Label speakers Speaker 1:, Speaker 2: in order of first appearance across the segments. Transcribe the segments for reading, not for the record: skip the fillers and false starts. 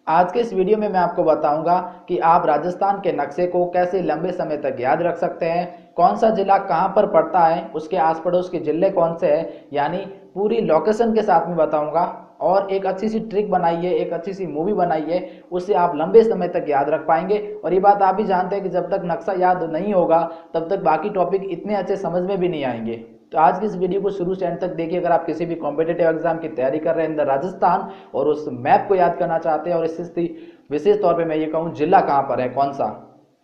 Speaker 1: आज के इस वीडियो में मैं आपको बताऊंगा कि आप राजस्थान के नक्शे को कैसे लंबे समय तक याद रख सकते हैं, कौन सा जिला कहां पर पड़ता है, उसके आस पड़ोस के जिले कौन से हैं, यानी पूरी लोकेशन के साथ में बताऊंगा। और एक अच्छी सी ट्रिक बनाइए, एक अच्छी सी मूवी बनाइए, उससे आप लंबे समय तक याद रख पाएंगे। और ये बात आप भी जानते हैं कि जब तक नक्शा याद नहीं होगा तब तक बाकी टॉपिक इतने अच्छे समझ में भी नहीं आएंगे। तो आज की इस वीडियो को शुरू से एंड तक देखिए। अगर आप किसी भी कॉम्पिटेटिव एग्जाम की तैयारी कर रहे हैं इन द राजस्थान और उस मैप को याद करना चाहते हैं, और इससे विशेष तौर पे मैं ये कहूँ जिला कहाँ पर है, कौन सा,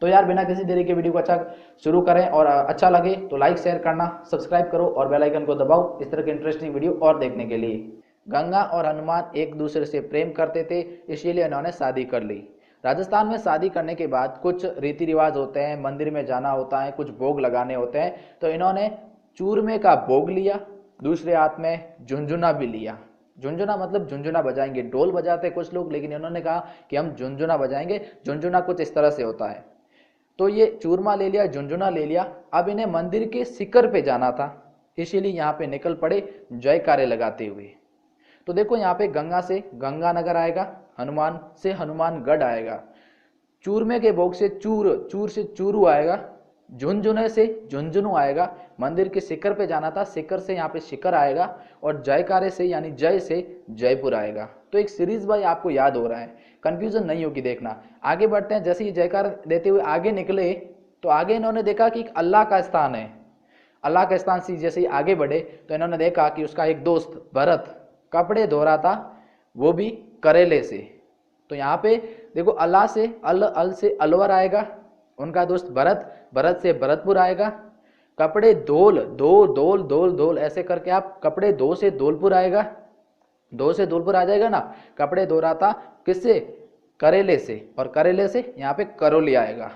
Speaker 1: तो यार बिना किसी देरी के वीडियो को अच्छा शुरू करें। और अच्छा लगे तो लाइक शेयर करना, सब्सक्राइब करो और बेल आइकन को दबाओ इस तरह के इंटरेस्टिंग वीडियो और देखने के लिए। गंगा और हनुमान एक दूसरे से प्रेम करते थे, इसीलिए इन्होंने शादी कर ली। राजस्थान में शादी करने के बाद कुछ रीति रिवाज होते हैं, मंदिर में जाना होता है, कुछ भोग लगाने होते हैं। तो इन्होंने चूरमे का भोग लिया, दूसरे हाथ में झुंझुना भी लिया। झुंझुना मतलब झुंझुना बजाएंगे, ढोल बजाते कुछ लोग, लेकिन इन्होंने कहा कि हम झुंझुना बजाएंगे। झुंझुना कुछ इस तरह से होता है। तो ये चूरमा ले लिया, झुंझुना ले लिया। अब इन्हें मंदिर के शिखर पे जाना था, इसीलिए यहाँ पे निकल पड़े जयकारे लगाते हुए। तो देखो यहाँ पे गंगा से गंगानगर आएगा, हनुमान से हनुमानगढ़ आएगा, चूरमे के भोग से चूर, चूर से चूरू आएगा, झुंझुने से झुंझुनू आएगा। मंदिर के शिखर पे जाना था, शिखर से यहाँ पे शिखर आएगा, और जयकारे से यानी जय से जयपुर आएगा। तो एक सीरीज भाई आपको याद हो रहा है, कंफ्यूजन नहीं होगी। देखना आगे बढ़ते हैं। जैसे ये जयकार देते हुए आगे निकले तो आगे इन्होंने देखा कि एक अल्लाह का स्थान है। अल्लाह के स्थान से जैसे ही आगे बढ़े तो इन्होंने देखा कि उसका एक दोस्त भरत कपड़े धो रहा था, वो भी करेले से। तो यहाँ पे देखो अल्लाह से अल से अलवर आएगा, उनका दोस्त भरत, भरत से भरतपुर आएगा। कपड़े धोल, दो दोल दोल दोल ऐसे करके आप कपड़े धो से धौलपुर आएगा, धो से धौलपुर आ जाएगा ना। कपड़े धो रहा था किससे, करेले से, और करेले से यहाँ पे करौली आएगा।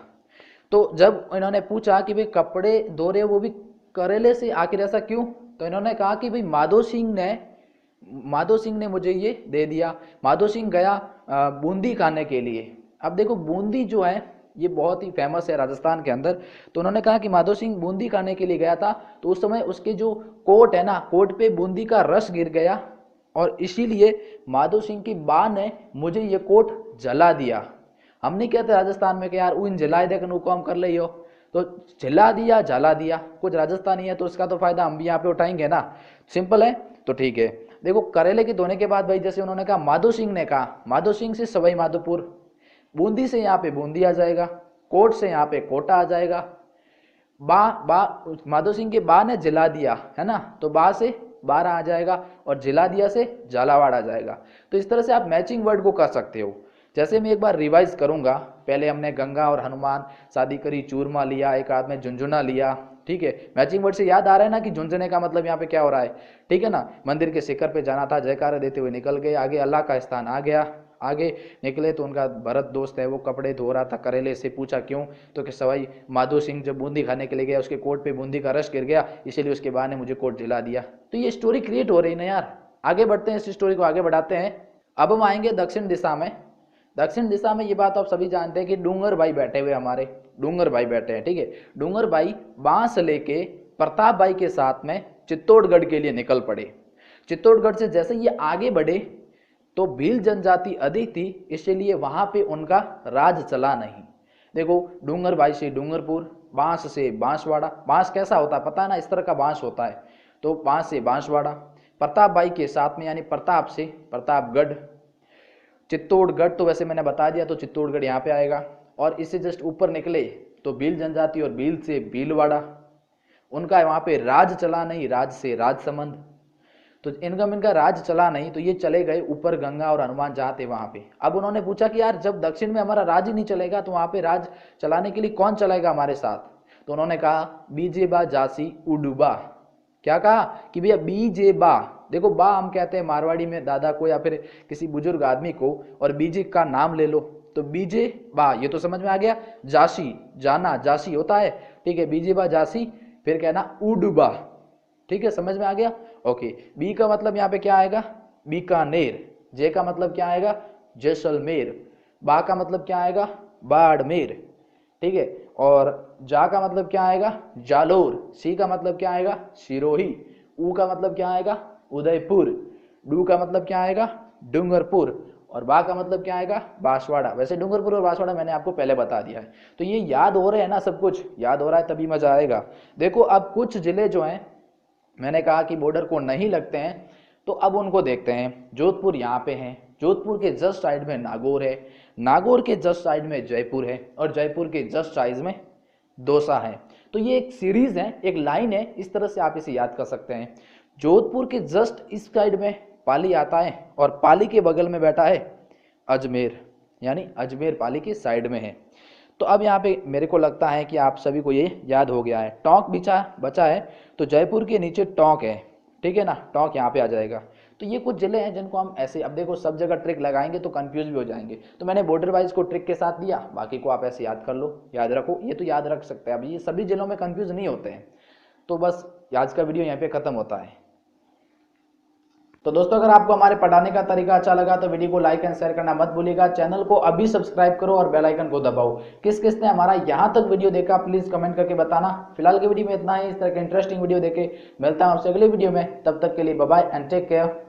Speaker 1: तो जब इन्होंने पूछा कि भाई कपड़े धो रहे वो भी करेले से, आखिर ऐसा क्यों, तो इन्होंने कहा कि भाई माधो सिंह ने मुझे ये दे दिया। माधो सिंह गया बूंदी खाने के लिए। अब देखो बूंदी जो है ये बहुत ही फेमस है राजस्थान के अंदर। तो उन्होंने कहा कि माधो सिंह बूंदी खाने के लिए गया था, तो उस समय उसके जो कोट है ना, कोट पे बूंदी का रस गिर गया, और इसीलिए माधो सिंह की बा ने मुझे ये कोट जला दिया। हम नहीं कहते राजस्थान में कि यार उन जलाए दे को हम कर ली हो, तो जला दिया जला दिया, कुछ राजस्थानी है तो उसका तो फायदा हम भी यहाँ पे उठाएंगे ना। सिंपल है, तो ठीक है। देखो करेले के धोने के बाद भाई जैसे उन्होंने कहा, माधो सिंह ने कहा, माधो सिंह से सवाई माधोपुर, बूंदी से यहाँ पे बूंदी आ जाएगा, कोट से यहाँ पे कोटा आ जाएगा। बा बा माधो सिंह के बा ने जला दिया है ना, तो बा से बारह आ जाएगा, और जिला दिया से झालावाड़ आ जाएगा। तो इस तरह से आप मैचिंग वर्ड को कर सकते हो। जैसे मैं एक बार रिवाइज करूंगा, पहले हमने गंगा और हनुमान शादी करी, चूरमा लिया, एक हाथ में झुंझुना लिया, ठीक है। मैचिंग वर्ड से याद आ रहा है ना कि झुंझुने का मतलब यहाँ पे क्या हो रहा है, ठीक है ना। मंदिर के शिखर पे जाना था, जयकारा देते हुए निकल गए, आगे अल्लाह का स्थान आ गया। आगे निकले तो उनका भरत दोस्त है वो कपड़े धो रहा था करेले से, पूछा क्यों, तो कि सवाई माधो सिंह जब बूंदी खाने के लिए गया उसके कोट पे बूंदी का रस गिर गया, इसीलिए उसके बा ने मुझे कोट जला दिया। तो ये स्टोरी क्रिएट हो रही है ना यार। आगे बढ़ते हैं, इस स्टोरी को आगे बढ़ाते हैं। अब हम आएंगे दक्षिण दिशा में। दक्षिण दिशा में ये बात आप सभी जानते हैं कि डूंगर भाई बैठे हुए, हमारे डूंगर भाई बैठे हैं, ठीक है। डूंगर भाई बांस लेके प्रताप भाई के साथ में चित्तौड़गढ़ के लिए निकल पड़े। चित्तौड़गढ़ से जैसे ये आगे बढ़े तो भील जनजाति अधिक थी, इसलिए वहां पे उनका राज चला नहीं। देखो डूंगर भाई से डूंगरपुर, बांस से बांसवाड़ा, बांस कैसा होता है पता है ना, इस तरह का बांस होता है, तो बांस से बांसवाड़ा। प्रताप भाई के साथ में यानी प्रताप से प्रतापगढ़। चित्तौड़गढ़ तो वैसे मैंने बता दिया, तो चित्तौड़गढ़ यहाँ पे आएगा। और इससे जस्ट ऊपर निकले तो भील जनजाति, और भील से भीलवाड़ा, उनका वहां पे राज चला नहीं, राज से राजसमंद। तो इनका राज चला नहीं, तो ये चले गए ऊपर गंगा और हनुमान जहाँ थे वहां पे। अब उन्होंने पूछा कि यार जब दक्षिण में हमारा राज ही नहीं चलेगा तो वहां पे राज चलाने के लिए कौन चलेगा हमारे साथ। तो उन्होंने कहा बीजे बा जासी उडुबा। क्या कहा कि भैया बीजे बा, देखो बा हम कहते हैं मारवाड़ी में दादा को या फिर किसी बुजुर्ग आदमी को, और बीजे का नाम ले लो तो बीजे बा, ये तो समझ में आ गया। जासी जाना, जासी होता है, ठीक है। बीजे बा जासी, फिर कहना उडुबा, ठीक है, समझ में आ गया। ओके, बी का मतलब यहाँ पे क्या आएगा, बीकानेर। जे का मतलब क्या आएगा, जैसलमेर। बा का मतलब क्या आएगा, बाड़मेर, ठीक है। और जा का मतलब क्या आएगा, जालोर। सी का मतलब क्या आएगा, सिरोही। ऊ का मतलब क्या आएगा, उदयपुर। डू का मतलब क्या आएगा, डूंगरपुर। और बा का मतलब क्या आएगा, बांसवाड़ा। वैसे डूंगरपुर और बांसवाड़ा मैंने आपको पहले बता दिया है। तो ये याद हो रहे हैं ना, सब कुछ याद हो रहा है तभी मजा आएगा। देखो अब कुछ जिले जो हैं, मैंने कहा कि बॉर्डर को नहीं लगते हैं, तो अब उनको देखते हैं। जोधपुर यहाँ पे है, जोधपुर के जस्ट साइड में नागौर है, नागौर के जस्ट साइड में जयपुर है, और जयपुर के जस्ट साइड में दौसा है। तो ये एक सीरीज है, एक लाइन है, इस तरह से आप इसे याद कर सकते हैं। जोधपुर के जस्ट इस साइड में पाली आता है, और पाली के बगल में बैठा है अजमेर, यानी अजमेर पाली के साइड में है। तो अब यहाँ पे मेरे को लगता है कि आप सभी को ये याद हो गया है। टोंक बचा है, तो जयपुर के नीचे टोंक है, ठीक है ना, टोंक यहाँ पे आ जाएगा। तो ये कुछ जिले हैं जिनको हम ऐसे, अब देखो सब जगह ट्रिक लगाएंगे तो कंफ्यूज भी हो जाएंगे, तो मैंने बॉर्डर वाइज को ट्रिक के साथ दिया, बाकी को आप ऐसे याद कर लो, याद रखो, ये तो याद रख सकते हैं। अब ये सभी जिलों में कंफ्यूज नहीं होते हैं। तो बस आज का वीडियो यहाँ पे खत्म होता है। तो दोस्तों अगर आपको हमारे पढ़ाने का तरीका अच्छा लगा तो वीडियो को लाइक एंड शेयर करना मत भूलिएगा। चैनल को अभी सब्सक्राइब करो और बेल आइकन को दबाओ। किस किस ने हमारा यहाँ तक वीडियो देखा प्लीज कमेंट करके बताना। फिलहाल के वीडियो में इतना ही। इस तरह के इंटरेस्टिंग वीडियो देखे मिलता हूँ आपसे अगले वीडियो में। तब तक के लिए bye bye and take care.